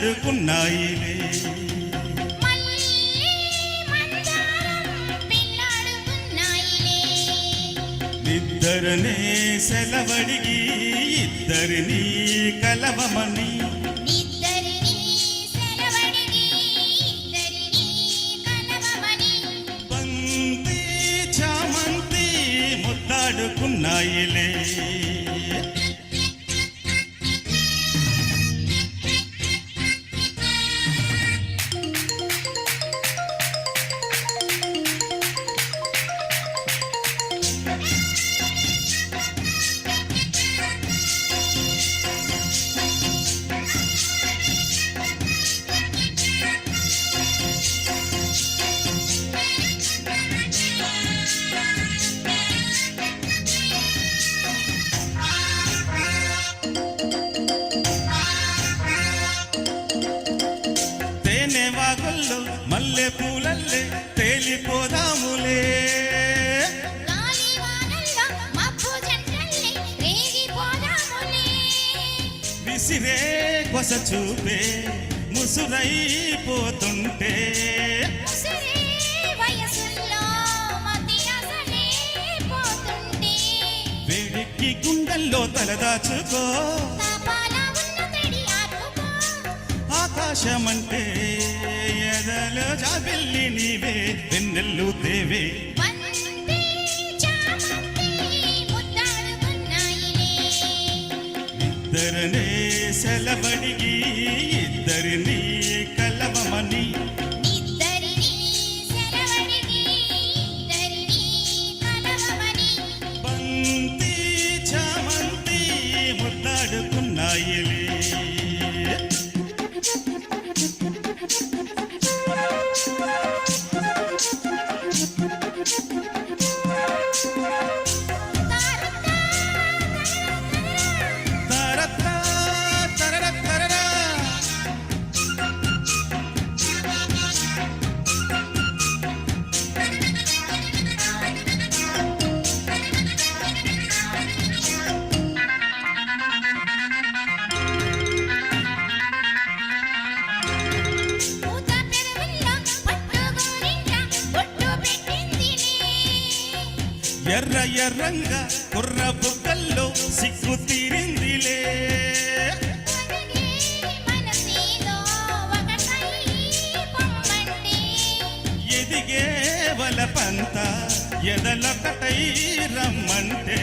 ముద్దాడుకున్నాయిలే. నిద్దరనే సెలవడిగి ఇద్దరిని కలవమని బంతి చామంతి ముద్దాడుకున్నాయిలే. వాగుల్లో మల్లె పూలల్లే తేలిపోదాములే. విసిరే కొస చూపే ముసురైపోతుంటే వేడికి గుండెల్లో తలదాచుకో. ఆకాశమంటే ఎదలో జాబిల్లి నీవే వెన్నెల్లు దేవే. ఇద్దరనే సెలవడిగి ఇద్దరిని కలవమని బంతి చామంతి ముద్దాడుకున్నాయిలే. ఎర్ర ఎర్రంగా కుర్ర బుగ్గల్లో సిగ్గు తీరిందిలే. ఎదిగే వలపంత ఎదలొకటై రమ్మంటే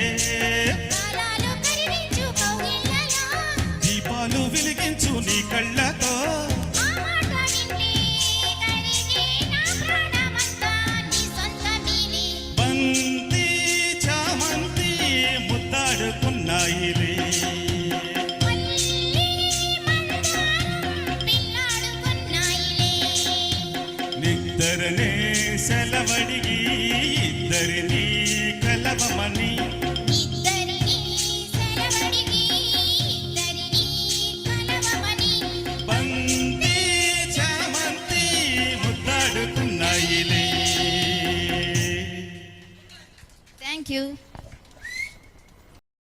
దీపాలు వెలిగించు నీ కళ్ళతో. ముద్దాడుకున్నాయిలే. నిద్దరనే సెలవడిగి ఇద్దరిని కలవమని బంతి చామంతి ముద్దాడుకున్నాయిలే. Thank you.